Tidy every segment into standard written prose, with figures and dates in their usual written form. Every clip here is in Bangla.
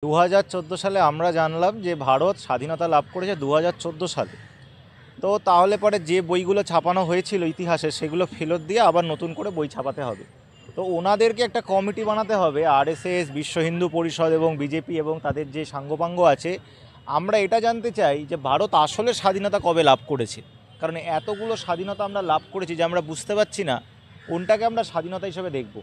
2014 সালে আমরা জানলাম যে ভারত স্বাধীনতা লাভ করেছে 2014 সালে। তো তাহলে পরে যে বইগুলো ছাপানো হয়েছিল ইতিহাসে সেগুলো ফেরত দিয়ে আবার নতুন করে বই ছাপাতে হবে। তো ওনাদেরকে একটা কমিটি বানাতে হবে, আরএসএস, বিশ্ব হিন্দু পরিষদ এবং বিজেপি এবং তাদের যে সাঙ্গপাঙ্গ আছে। আমরা এটা জানতে চাই যে ভারত আসলে স্বাধীনতা কবে লাভ করেছে, কারণ এতগুলো স্বাধীনতা আমরা লাভ করেছি যে আমরা বুঝতে পারছি না কোনটাকে আমরা স্বাধীনতা হিসেবে দেখব।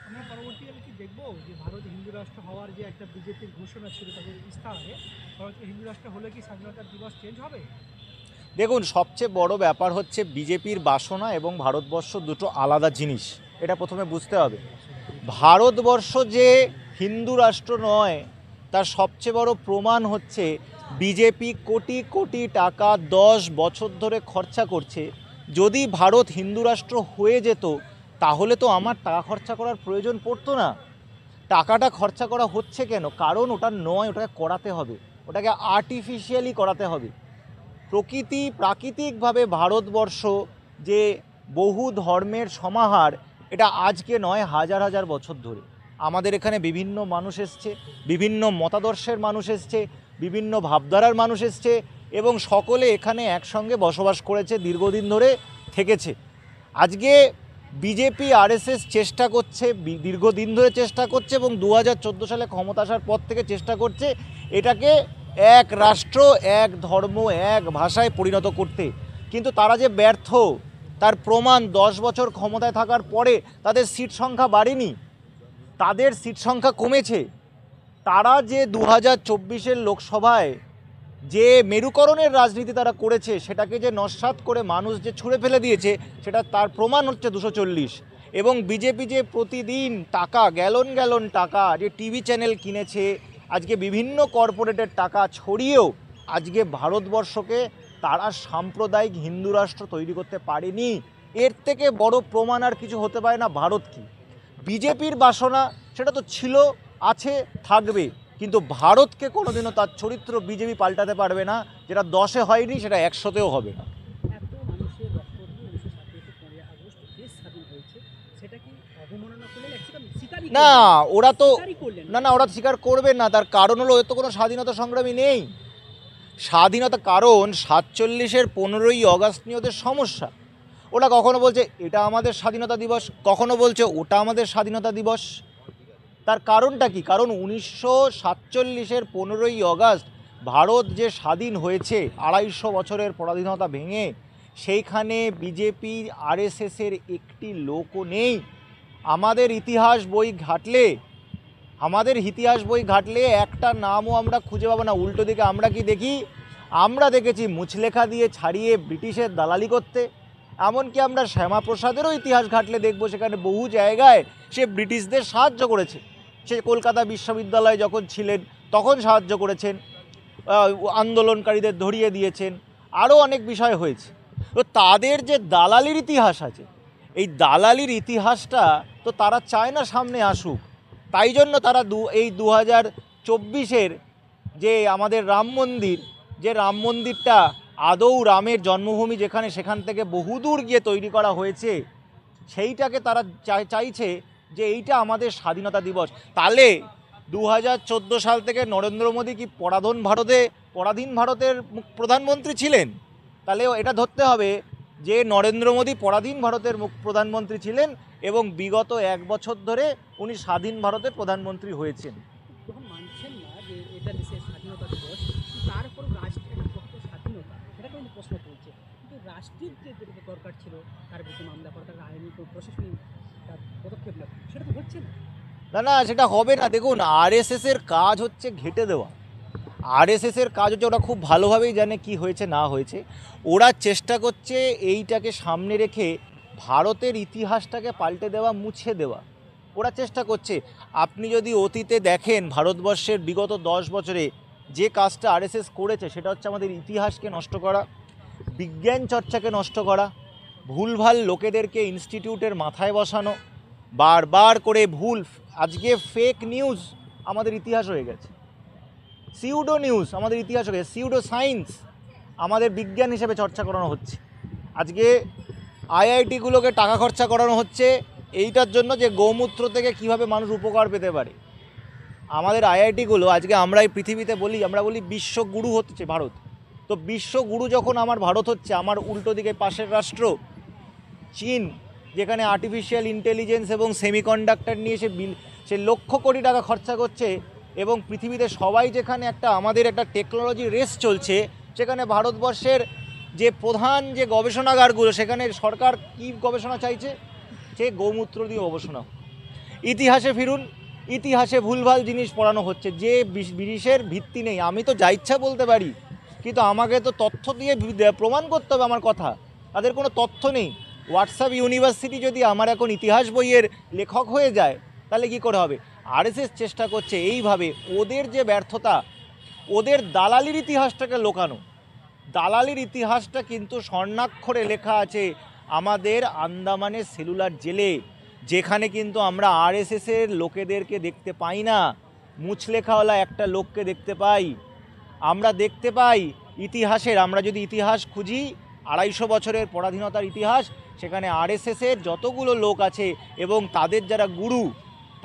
আমরা পরবর্তীকালে কি দেখব যে ভারত হিন্দু রাষ্ট্র হওয়ার যে একটা বিজেপির ঘোষণা ছিল তাদের ইস্তাহারে, ভারতকে হিন্দু রাষ্ট্র হলে কি স্বাধীনতা দিবস চেঞ্জ হবে? দেখুন, সবচেয়ে বড় ব্যাপার হচ্ছে বিজেপির বাসনা এবং ভারতবর্ষ দুটো আলাদা জিনিস, এটা প্রথমে বুঝতে হবে। ভারতবর্ষ যে হিন্দু রাষ্ট্র নয় তার সবচেয়ে বড় প্রমাণ হচ্ছে বিজেপি কোটি কোটি টাকা 10 বছর ধরে খরচা করছে। যদি ভারত হিন্দু রাষ্ট্র হয়ে যেত তাহলে তো আমার টাকা খরচা করার প্রয়োজন পড়তো না। টাকাটা খরচা করা হচ্ছে কেন? কারণ ওটা নয়, ওটাকে করাতে হবে, ওটাকে আর্টিফিশিয়ালি করাতে হবে। প্রাকৃতিকভাবে ভারতবর্ষ যে বহু ধর্মের সমাহার, এটা আজকে নয়, হাজার হাজার বছর ধরে আমাদের এখানে বিভিন্ন মানুষ এসছে, বিভিন্ন মতাদর্শের মানুষ এসছে, বিভিন্ন ভাবধারার মানুষ এসছে এবং সকলে এখানে একসঙ্গে বসবাস করেছে, দীর্ঘদিন ধরে থেকেছে। আজকে বিজেপি আরএসএস চেষ্টা করছে, দীর্ঘদিন ধরে চেষ্টা করছে এবং 2014 সালে ক্ষমতা আসার পর থেকে চেষ্টা করছে এটাকে এক রাষ্ট্র, এক ধর্ম, এক ভাষায় পরিণত করতে। কিন্তু তারা যে ব্যর্থ তার প্রমাণ 10 বছর ক্ষমতায় থাকার পরে তাদের সিট সংখ্যা বাড়েনি, তাদের সিট সংখ্যা কমেছে। তারা যে 2024-এর লোকসভায় যে মেরুকরণের রাজনীতি তারা করেছে, সেটাকে যে নস্যাৎ করে মানুষ যে ছুঁড়ে ফেলে দিয়েছে, সেটা তার প্রমাণ হচ্ছে 240। এবং বিজেপি যে প্রতিদিন টাকা, গ্যালন গ্যালন টাকা যে টিভি চ্যানেল কিনেছে, আজকে বিভিন্ন কর্পোরেটের টাকা ছড়িয়েও আজকে ভারতবর্ষকে তারা সাম্প্রদায়িক হিন্দু রাষ্ট্র তৈরি করতে পারেনি। এর থেকে বড় প্রমাণ আর কিছু হতে পারে না। ভারত কি বিজেপির বাসনা, সেটা তো ছিল, আছে, থাকবে, কিন্তু ভারতকে কোনোদিনও তার চরিত্র বিজেপি পাল্টাতে পারবে না। যেটা 10-এ হয়নি সেটা 100-তেও হবে না। এত মানুষের রক্ত দিয়ে 1947 আগস্ট দেশ স্বাধীন হয়েছে, সেটা কি অবমাননা করলেন? স্বীকারই না, ওরা তো করলেন না, ওরা স্বীকার করবে না। তার কারণ হলো এর তো কোনো স্বাধীনতা সংগ্রামী নেই। স্বাধীনতা, কারণ 47-এর 15ই আগস্ট নিয়ে ওদের সমস্যা। ওরা কখনো বলছে এটা আমাদের স্বাধীনতা দিবস, কখনো বলছে ওটা আমাদের স্বাধীনতা দিবস। তার কারণটা কি? কারণ 1947-এর 15ই আগস্ট ভারত যে স্বাধীন হয়েছে 250 বছরের পরাধীনতা ভেঙে, সেইখানে বিজেপি আরএসএসের একটি লোকও নেই। আমাদের ইতিহাস বই ঘাটলে একটা নামও আমরা খুঁজে পাবো না। উল্টো দিকে আমরা কি দেখি? আমরা দেখেছি মুচলেখা দিয়ে ছাড়িয়ে ব্রিটিশের দালালি করতে। এমনকি আমরা শ্যামাপ্রসাদেরও ইতিহাস ঘাটলে দেখব সেখানে বহু জায়গায় সে ব্রিটিশদের সাহায্য করেছে। সে কলকাতা বিশ্ববিদ্যালয়ে যখন ছিলেন তখন সাহায্য করেছেন, আন্দোলনকারীদের ধরিয়ে দিয়েছেন, আরও অনেক বিষয় হয়েছে। তো তাদের যে দালালির ইতিহাস আছে, এই দালালির ইতিহাসটা তো তারা চায় না সামনে আসুক। তাই জন্য তারা এই 2024-এর যে আমাদের রাম মন্দিরটা আদৌ রামের জন্মভূমি যেখানে, সেখান থেকে বহুদূর গিয়ে তৈরি করা হয়েছে, সেইটাকে তারা চাইছে যে এইটা আমাদের স্বাধীনতা দিবস। তাহলে 2014 সাল থেকে নরেন্দ্র মোদী কি পরাধীন ভারতের প্রধানমন্ত্রী ছিলেন? তাহলে এটা ধরতে হবে যে নরেন্দ্র মোদী পরাধীন ভারতের প্রধানমন্ত্রী ছিলেন এবং বিগত 1 বছর ধরে উনি স্বাধীন ভারতের প্রধানমন্ত্রী হয়েছেন। যখন মানছেন না যে এটা দেশের স্বাধীনতা দিবস, তারপর রাষ্ট্রের স্বাধীনতা সেটা কিন্তু প্রশ্ন তুলছে। কিন্তু রাষ্ট্রের যে দরকার ছিল তার বিরুদ্ধে মামলা করা, তার আইনি প্রশাসনিক পদক্ষেপ নেওয়া, সেটা তো হচ্ছে না। না, সেটা হবে না। দেখুন, আরএসএসের কাজ হচ্ছে ঘেঁটে দেওয়া। আরএসএসের কাজ হচ্ছে, ওরা খুব ভালোভাবেই জানে কি হয়েছে না হয়েছে। ওরা চেষ্টা করছে এইটাকে সামনে রেখে ভারতের ইতিহাসটাকে পাল্টে দেওয়া, মুছে দেওয়া ওরা চেষ্টা করছে। আপনি যদি অতীতে দেখেন ভারতবর্ষের বিগত 10 বছরে যে কাজটা আরএসএস করেছে, সেটা হচ্ছে আমাদের ইতিহাসকে নষ্ট করা, বিজ্ঞান চর্চাকে নষ্ট করা, ভুলভাল লোকেদেরকে ইনস্টিটিউটের মাথায় বসানো, বারবার করে আজকে ফেক নিউজ আমাদের ইতিহাস হয়ে গেছে, সিউডো নিউজ আমাদের ইতিহাস হয়ে গেছে, সিউডো সায়েন্স আমাদের বিজ্ঞান হিসেবে চর্চা করানো হচ্ছে। আজকে আইআইটিগুলোকে টাকা খরচা করানো হচ্ছে এইটার জন্য যে গৌমূত্র থেকে কিভাবে মানুষ উপকার পেতে পারে। আমাদের আইআইটিগুলো আজকে আমরা এই পৃথিবীতে বলি, আমরা বলি বিশ্বগুরু হচ্ছে ভারত। তো বিশ্বগুরু যখন আমার ভারত হচ্ছে, আমার উল্টো দিকে পাশের রাষ্ট্র চীন, যেখানে আর্টিফিশিয়াল ইন্টেলিজেন্স এবং সেমিকন্ডাক্টর নিয়ে সে লক্ষ কোটি টাকা খরচা করছে, এবং পৃথিবীতে সবাই যেখানে আমাদের একটা টেকনোলজি রেস চলছে, সেখানে ভারতবর্ষের যে প্রধান যে গবেষণাগারগুলো, সেখানে সরকার কী গবেষণা চাইছে? সে গৌমূত্র দিয়ে গবেষণা। ইতিহাসে ফিরুন, ইতিহাসে ভুলভাল জিনিস পড়ানো হচ্ছে, যে জিনিসের ভিত্তি নেই। আমি তো যা ইচ্ছা বলতে পারি, কিন্তু আমাকে তো তথ্য দিয়ে প্রমাণ করতে হবে আমার কথা। তাদের কোনো তথ্য নেই। হোয়াটসঅ্যাপ ইউনিভার্সিটি যদি আমার এখন ইতিহাস বইয়ের লেখক হয়ে যায়, তাহলে কি করে হবে? আরএসএস চেষ্টা করছে এইভাবে, ওদের যে ব্যর্থতা, ওদের দালালির ইতিহাসটাকে লোকানো। দালালির ইতিহাসটা কিন্তু স্বর্ণাক্ষরে লেখা আছে আমাদের আন্দামানের সেলুলার জেলে, যেখানে কিন্তু আমরা আরএসএসের লোকেদেরকে দেখতে পাই না, মুছলেখাওয়ালা একটা লোককে দেখতে পাই। আমরা দেখতে পাই ইতিহাসের, আমরা যদি ইতিহাস খুঁজি 250 বছরের পরাধীনতার ইতিহাস, সেখানে আরএসএসের যতগুলো লোক আছে এবং তাদের যারা গুরু,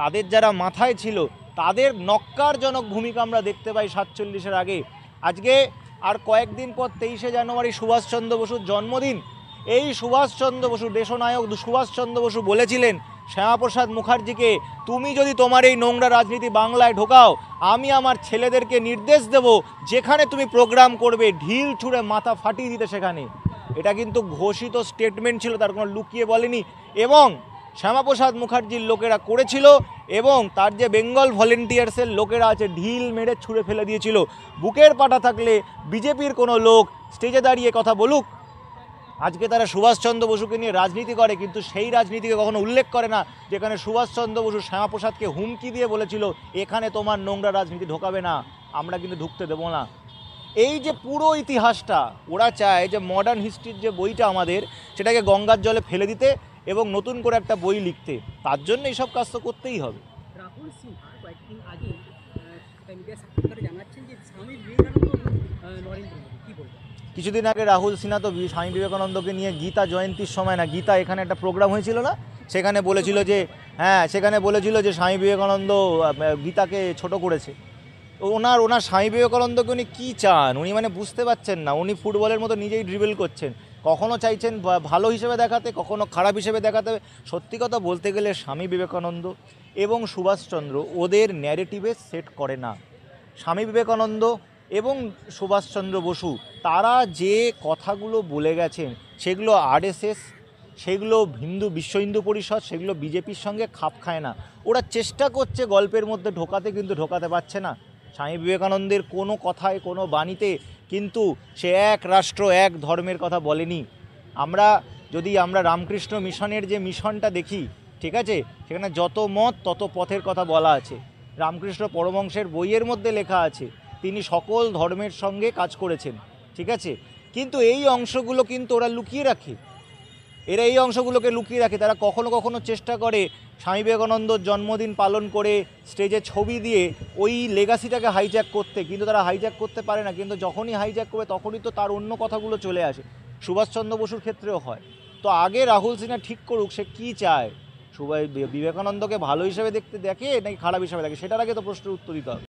তাদের যারা মাথায় ছিল, তাদের নক্কারজনক ভূমিকা আমরা দেখতে পাই 47-এর আগে। আজকে আর কয়েকদিন পর 23শে জানুয়ারি সুভাষচন্দ্র বসুর জন্মদিন। এই সুভাষচন্দ্র বসু, দেশনায়ক সুভাষচন্দ্র বসু বলেছিলেন শ্যামাপ্রসাদ মুখার্জিকে, তুমি যদি তোমার এই নোংরা রাজনীতি বাংলায় ঢোকাও, আমি আমার ছেলেদেরকে নির্দেশ দেব, যেখানে তুমি প্রোগ্রাম করবে ঢিল ছুঁড়ে মাথা ফাটিয়ে দিতে সেখানে। এটা কিন্তু ঘোষিত স্টেটমেন্ট ছিল, তার কোনো লুকিয়ে বলেনি। এবং শ্যামাপ্রসাদ মুখার্জির লোকেরা করেছিল, এবং তার যে বেঙ্গল ভলেন্টিয়ার্সের লোকেরা আছে, ঢিল মেরে ছুঁড়ে ফেলে দিয়েছিল। বুকের পাটা থাকলে বিজেপির কোনো লোক স্টেজে দাঁড়িয়ে কথা বলুক। আজকে তারা সুভাষচন্দ্র বসুকে নিয়ে রাজনীতি করে, কিন্তু সেই রাজনীতিকে কখনো উল্লেখ করে না, যেখানে সুভাষচন্দ্র বসু শ্যামাপ্রসাদকে হুমকি দিয়ে বলেছিল, এখানে তোমার নোংরা রাজনীতি ঢোকাবে না, আমরা কিন্তু ঢুকতে দেবো না। এই যে পুরো ইতিহাসটা ওরা চায় যে মডার্ন হিস্ট্রির যে বইটা আমাদের, সেটাকে গঙ্গার জলে ফেলে দিতে এবং নতুন করে একটা বই লিখতে। তার জন্য এইসব কাজ তো করতেই হবে। রাহুল সিনহা কয়েকদিন আগে মিডিয়া সাক্ষাৎকারে জানাচ্ছেন যে স্বামী বিবেকানন্দ নরেন্দ্র মোদী, কী বলবেন? কিছুদিন আগে রাহুল সিনহা তো স্বামী বিবেকানন্দকে নিয়ে গীতা জয়ন্তীর সময় না, গীতা এখানে একটা প্রোগ্রাম হয়েছিল না, সেখানে বলেছিল যে সেখানে বলেছিল যে স্বামী বিবেকানন্দ গীতাকে ছোট করেছে। ওনার স্বামী বিবেকানন্দকে উনি কী চান, উনি মানে বুঝতে পারছেন না। উনি ফুটবলের মতো নিজেই ড্রিবল করছেন, কখনো চাইছেন ভালো হিসেবে দেখাতে, কখনো খারাপ হিসেবে দেখাতে। সত্যি কথা বলতে গেলে স্বামী বিবেকানন্দ এবং সুভাষচন্দ্র ওদের ন্যারেটিভে সেট করে না। স্বামী বিবেকানন্দ এবং সুভাষচন্দ্র বসু তারা যে কথাগুলো বলে গেছেন, সেগুলো আরএসএস, সেগুলো বিশ্ব হিন্দু পরিষদ, সেগুলো বিজেপির সঙ্গে খাপ খায় না। ওরা চেষ্টা করছে গল্পের মধ্যে ঢোকাতে, কিন্তু ঢোকাতে পারছে না। স্বামী বিবেকানন্দের কোনো কথায়, কোনো বাণীতে কিন্তু সে এক রাষ্ট্র এক ধর্মের কথা বলেনি। যদি আমরা রামকৃষ্ণ মিশনের যে মিশনটা দেখি, ঠিক আছে, সেখানে যত মত তত পথের কথা বলা আছে। রামকৃষ্ণ পরমহংসের বইয়ের মধ্যে লেখা আছে তিনি সকল ধর্মের সঙ্গে কাজ করেছেন, ঠিক আছে। কিন্তু এই অংশগুলো কিন্তু ওরা লুকিয়ে রাখে, এই অংশগুলোকে লুকিয়ে রাখে। তারা কখনো কখনো চেষ্টা করে স্বামী বিবেকানন্দর জন্মদিন পালন করে স্টেজে ছবি দিয়ে ওই লেগাসিটাকে হাইজ্যাক করতে, কিন্তু তারা হাইজ্যাক করতে পারে না। কিন্তু যখনই হাইজ্যাক করবে তখনই তো তার অন্য কথাগুলো চলে আসে। সুভাষচন্দ্র বসুর ক্ষেত্রেও হয়। তো আগে রাহুল সিনহা ঠিক করুক সে কী চায়, বিবেকানন্দকে ভালো হিসেবে দেখে নাকি খারাপ হিসেবে দেখে, সেটার আগে তো প্রশ্নের উত্তর দিতে হবে।